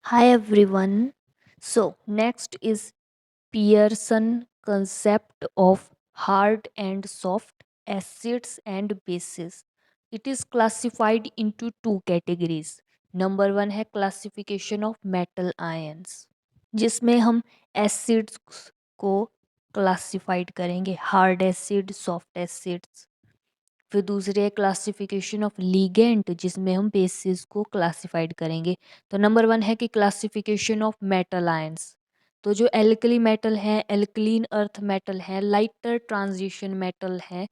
Hi everyone. So, next is Pearson concept of hard and soft acids and bases. It is classified into two categories. Number 1 है classification of metal ions, जिसमें हम acids को classified करेंगे, hard acid, soft acids. फिर दूसरी है classification of ligand, जिसमें हम बेसिस को क्लासिफाइड करेंगे। तो नंबर 1 है कि क्लासिफिकेशन ऑफ मेटल आयंस। तो जो एल्कली मेटल है, एल्कलीन अर्थ मेटल है, लाइटर ट्रांजिशन मेटल है।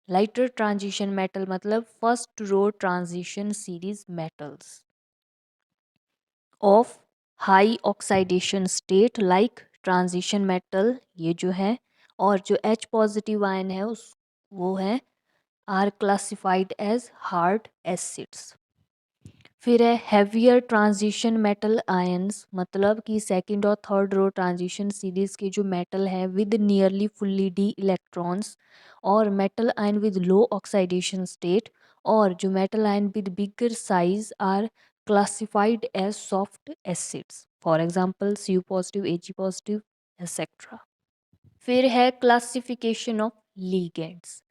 लाइटर ट्रांजिशन मेटल मतलब first row transition series metals of high oxidation state like transition metal, ये जो है। और जो H पॉजिटिव आयन है उस वो है are classified as hard acids. फिर है हैवियर ट्रांजिशन मेटल आयंस, मतलब कि सेकंड और थर्ड रो ट्रांजिशन सीरीज के जो मेटल है with nearly fully d electrons, और metal ion with low oxidation state, और जो metal ion with bigger size are classified as soft acids, for example Cu positive, Ag positive, etcetera. फिर है classification of ligands.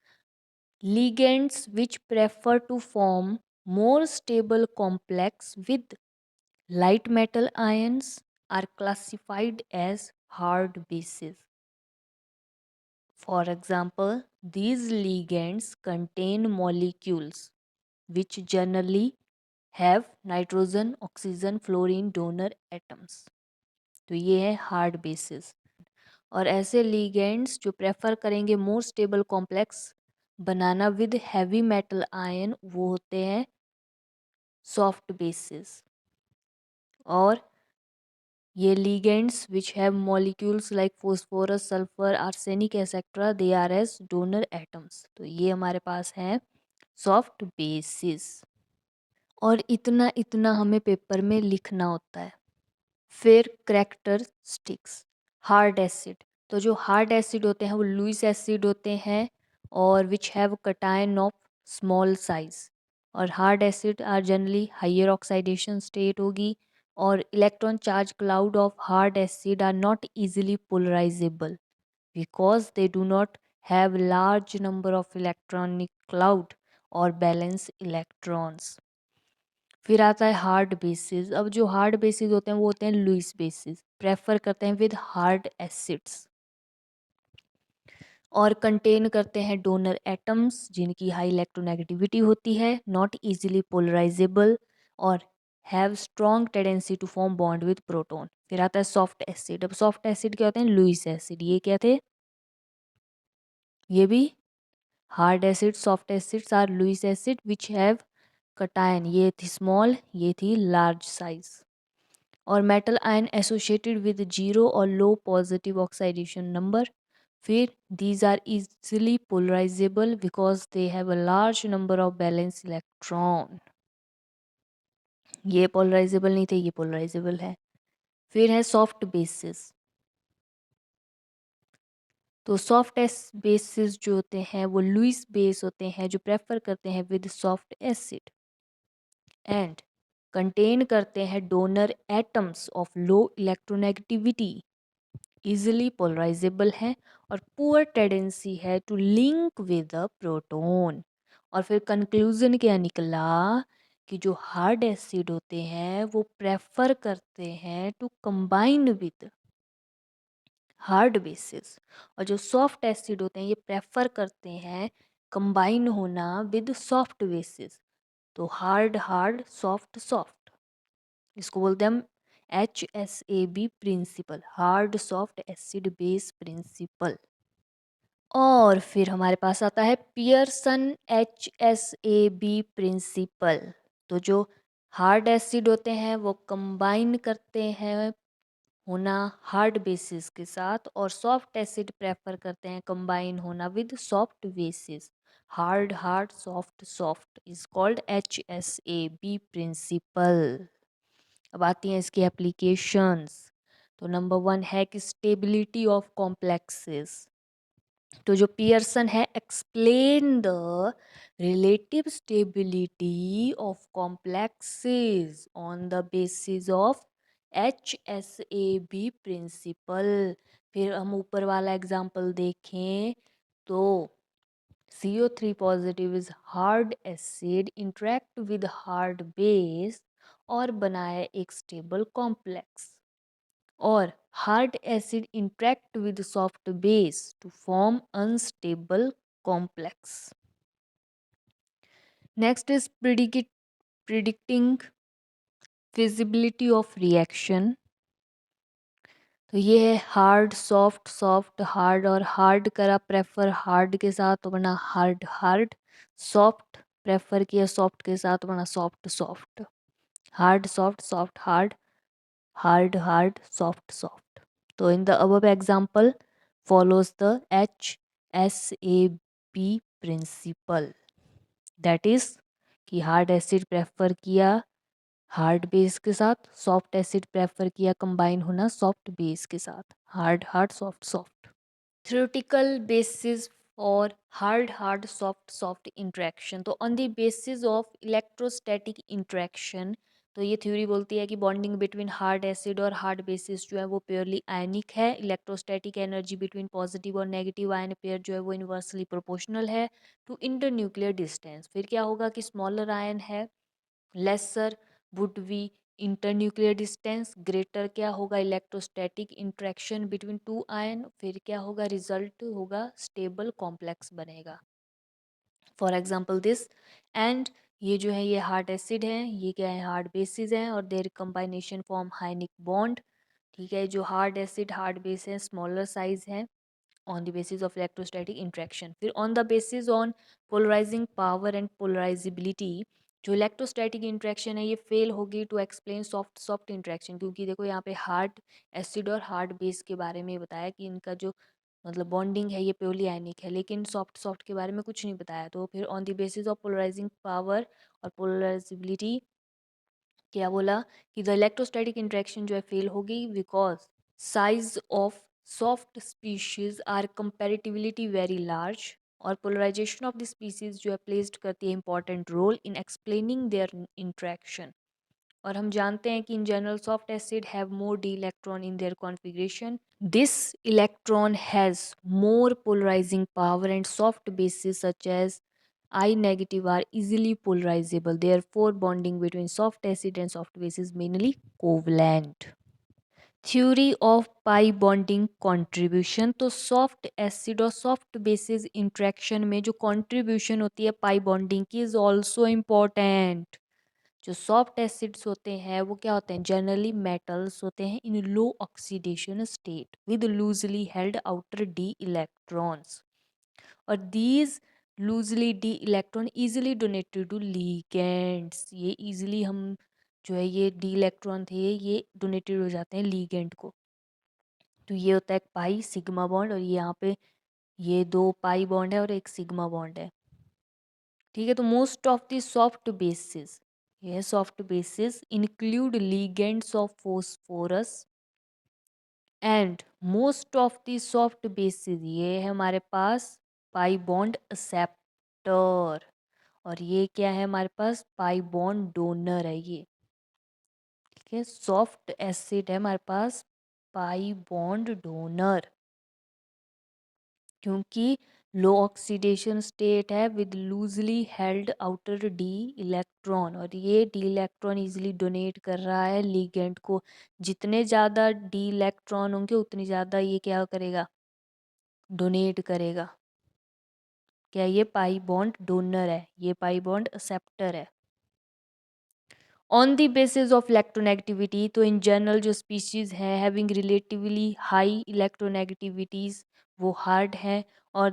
Ligands which prefer to form more stable complex with light metal ions are classified as hard bases. For example, these ligands contain molecules which generally have nitrogen, oxygen, fluorine donor atoms. तो ये है hard bases. और ऐसे ligands जो prefer करेंगे more stable complex बनाना with heavy metal ion, वो होते हैं सॉफ्ट बेसिस। और ये ligands which have molecules like phosphorus, sulphur, arsenic etcetera, they are as donor atoms. तो ये हमारे पास हैं सॉफ्ट बेसिस। और इतना इतना हमें पेपर में लिखना होता है। फिर करेक्टरिस्टिक्स हार्ड एसिड। तो जो हार्ड एसिड होते हैं वो लुईस एसिड होते हैं और which have cation of small size. और hard acid are generally higher oxidation state होगी। और electron charge cloud of hard acid are not easily polarisable because they do not have large number of electronic cloud और valence electrons. फिर आता है hard basis. अब जो hard basis होते हैं वो होते हैं लुईस बेसिस, प्रेफर करते हैं विद हार्ड एसिड्स, और कंटेन करते हैं डोनर एटम्स जिनकी हाई इलेक्ट्रोनेगेटिविटी होती है, नॉट इजीली पोलराइजेबल, और have strong tendency to form bond with proton. फिर आता है सॉफ्ट एसिड। अब सॉफ्ट एसिड क्या होते हैं? Lewis acid. ये क्या थे? ये भी hard acid. Soft acids are Lewis acid which have cation, ये थी स्मॉल, ये थी लार्ज साइज। और metal ion associated with zero और लो पॉजिटिव ऑक्साइडेशन नंबर। फिर these are easily polarisable because they have a large number of valence electron. ये polarizable नहीं थे, ये पोलराइजेबल है। फिर है सॉफ्ट बेसिस। तो सॉफ्ट एस बेसिस जो होते हैं वो लुईस बेस होते हैं जो प्रेफर करते हैं with soft acid and contain करते हैं donor atoms of low electronegativity, easily polarizable है, और पुअर टेंडेंसी है to link with a proton. और फिर कंक्लूजन क्या निकला कि जो हार्ड एसिड होते हैं वो प्रेफर करते हैं to combine with hard bases, और जो सॉफ्ट एसिड होते हैं ये प्रेफर करते हैं कंबाइन होना विद सॉफ्ट बेसिस। तो हार्ड हार्ड, सॉफ्ट सॉफ्ट, इसको बोलते हैं हम HSAB principle, hard soft acid base principle. और फिर हमारे पास आता है पियर्सन HSAB प्रिंसिपल। तो जो हार्ड एसिड होते हैं वो कंबाइन करते हैं होना हार्ड बेसिस के साथ, और सॉफ्ट एसिड प्रेफर करते हैं कंबाइन होना with soft bases. Hard hard, soft soft is called HSAB principle. अब आती हैं इसकी एप्लीकेशंस। तो नंबर 1 है कि स्टेबिलिटी ऑफ कॉम्प्लेक्सेस। तो जो पियर्सन है, explain the relative stability of complexes on the basis of HSAB principle. फिर हम ऊपर वाला एग्जाम्पल देखें तो CO3 positive is hard acid interact with hard base और बनाए एक स्टेबल कॉम्प्लेक्स, और hard acid interact with soft base to form unstable complex. Next is predicting feasibility of reaction. तो ये है हार्ड सॉफ्ट सॉफ्ट हार्ड, और hard करा prefer hard के साथ तो बना हार्ड हार्ड, सॉफ्ट प्रेफर किया सॉफ्ट के साथ तो बना soft soft, hard soft soft hard, hard hard soft soft. तो in the above example follows the HSAB principle, that is कि हार्ड एसिड प्रेफर किया हार्ड बेस के साथ, सॉफ्ट एसिड प्रेफर किया कंबाइन होना सॉफ्ट बेस के साथ, hard hard soft soft. Theoretical basis और hard hard soft soft interaction. तो on the basis of electrostatic interaction, तो ये थ्योरी बोलती है कि बॉन्डिंग बिटवीन हार्ड एसिड और हार्ड बेसिस जो है वो प्योरली आयनिक है। इलेक्ट्रोस्टैटिक एनर्जी बिटवीन पॉजिटिव और नेगेटिव आयन पेयर जो है वो इन्वर्सली प्रोपोर्शनल है टू इंटरन्यूक्लियर डिस्टेंस। फिर क्या होगा कि स्मॉलर आयन है lesser would be internuclear distance, greater क्या होगा electrostatic interaction between two ion, फिर क्या होगा रिजल्ट होगा स्टेबल कॉम्प्लेक्स बनेगा। फॉर एग्जाम्पल दिस एंड ये जो है ये हार्ड एसिड है, ये क्या है हार्ड बेसिस हैं और देयर कंबाइनेशन फॉर्म हाइनिक बॉन्ड। ठीक है, जो हार्ड एसिड हार्ड बेस है स्मॉलर साइज है on the basis of electrostatic interaction। फिर on the basis on polarizing power and polarizability, जो इलेक्ट्रोस्टैटिक इंट्रैक्शन है ये फेल होगी to explain soft soft interaction, क्योंकि देखो यहाँ पे हार्ड एसिड और हार्ड बेस के बारे में बताया कि इनका जो मतलब बॉन्डिंग है ये प्योरली आयनिक है, लेकिन सॉफ्ट सॉफ्ट के बारे में कुछ नहीं बताया। तो फिर on the basis of polarizing power और पोलराइजिबिलिटी क्या बोला कि द इलेक्ट्रोस्टैटिक इंट्रैक्शन जो है फेल होगी because size of soft species are comparatively very large, और पोलराइजेशन ऑफ द स्पीसीज जो है प्लेस्ड करती है important role in explaining their interaction. और हम जानते हैं कि in general soft acid have more d electron in their configuration, this electron has more polarizing power and soft bases such as I negative are easily polarizable. Therefore, bonding between soft acid and soft base is mainly covalent. Theory of pi bonding contribution. तो soft acid और soft basis interaction में जो contribution होती है pi bonding की is also important. जो soft acids होते हैं वो क्या होते हैं जनरली मेटल्स होते हैं in low oxidation state with loosely held outer d electrons, और these loosely d electron easily donated to ligands. ये इजीली हम जो है ये डी इलेक्ट्रॉन थे ये डोनेटेड हो जाते हैं लीगेंड को। तो ये होता है एक पाई सिग्मा बॉन्ड, और ये यहाँ पे ये दो पाई बॉन्ड है और एक सिग्मा बॉन्ड है। ठीक है, तो most of the soft bases, ये soft bases include ligands of phosphorus and most of the soft bases ये है हमारे पास पाई बॉन्ड एक्सेप्टर, और ये क्या है हमारे पास पाई बॉन्ड डोनर है ये। ठीक है, सॉफ्ट एसिड है हमारे पास पाई बॉन्ड डोनर, क्योंकि लो ऑक्सीडेशन स्टेट है with loosely held outer D electron, और ये डी इलेक्ट्रॉन इजीली डोनेट कर रहा है लिगेंड को। जितने ज़्यादा डी इलेक्ट्रॉन होंगे उतनी ज़्यादा ये क्या करेगा डोनेट करेगा। क्या ये पाई बॉन्ड डोनर है, ये पाई बॉन्ड एक्सेप्टर है। On the basis of electronegativity, तो इन जनरल जो स्पीशीज़ हैं हैविंग रिलेटिवली हाई इलेक्ट्रोनेगेटिविटीज़ वो हार्ड हैं, और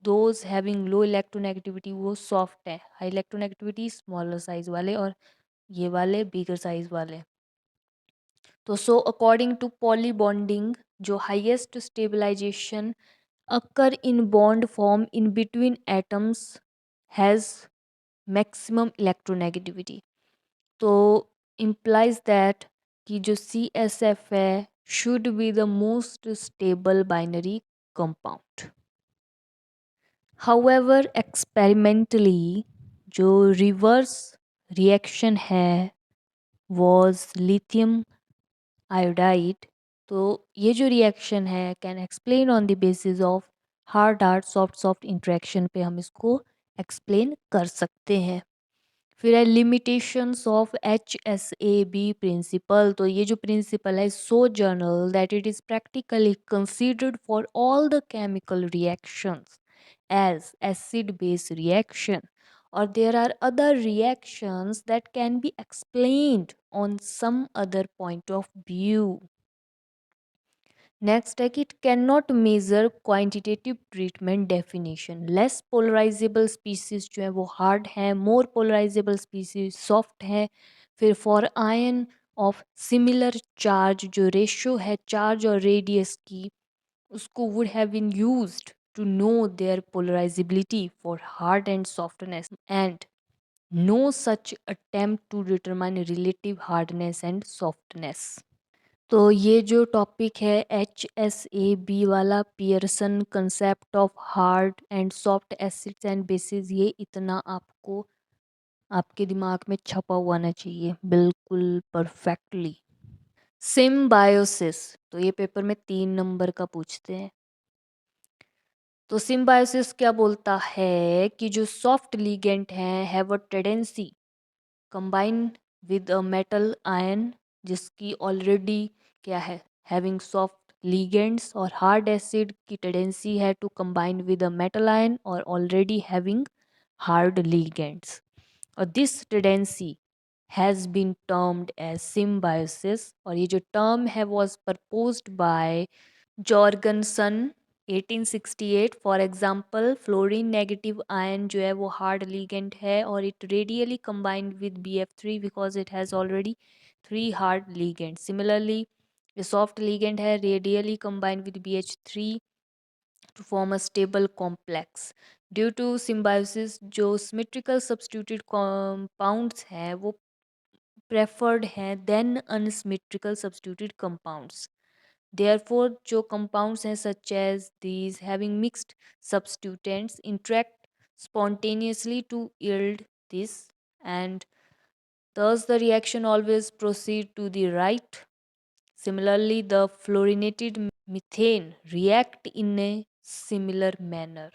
दोज हैविंग लो इलेक्ट्रोनेगेटिविटी वो सॉफ्ट है। हाई इलेक्ट्रोनेगेटिविटी स्मॉलर साइज वाले और ये वाले बिगर साइज वाले। तो so according to Pauling bonding जो highest stabilization occur in bond form in between atoms has maximum electronegativity. तो इम्प्लाइज दैट कि जो सी एस एफ है should be the most stable binary compound. However experimentally जो reverse reaction है was lithium iodide. तो ये जो reaction है can explain on the basis of hard hard soft soft interaction पे हम इसको एक्सप्लेन कर सकते हैं। फिर है लिमिटेशंस ऑफ HSAB प्रिंसिपल। तो ये जो प्रिंसिपल है so general that it is practically considered for all the chemical reactions as acid base reaction, or there are other reactions that can be explained on some other point of view. Next है कि it can not measure quantitative treatment definition. Less polarizable species जो है वो hard हैं, मोर polarisable species soft है। फिर for ion of similar charge जो ratio है चार्ज और रेडियस की उसको would have been used to know their polarizability for hard and softness and no such attempt to determine relative hardness and softness. तो ये जो टॉपिक है HSAB वाला Pearson concept of hard and soft acids and bases, ये इतना आपको आपके दिमाग में छपा हुआ ना चाहिए बिल्कुल परफेक्टली। सिम्बायोसिस, तो ये पेपर में 3 नंबर का पूछते हैं। तो सिम्बायोसिस क्या बोलता है कि जो सॉफ्ट लिगेंड हैं have a tendency combine with a metal ion जिसकी ऑलरेडी क्या है हैविंग सॉफ्ट लिगेंड्स, और हार्ड एसिड की टेंडेंसी है to combine with a metal ion और ऑलरेडी हैविंग हार्ड लिगेंड्स, और this tendency has been termed as symbiosis. और ये जो टर्म है was proposed by Jorgensen 1868। For example fluorine negative ion जो है वो हार्ड लिगेंड है और it radially combined with BF3 because it has already 3 hard ligand. Similarly ये सॉफ्ट लिगेंड है readily combined with BH3 to form a stable complex. Due to symbiosis जो symmetrical substituted compounds हैं वो preferred हैं than unsymmetrical substituted compounds. Therefore, जो compounds हैं such as these having mixed substituents interact spontaneously to yield this, and thus the reaction always proceed to the right. Similarly, the fluorinated methane react in a similar manner.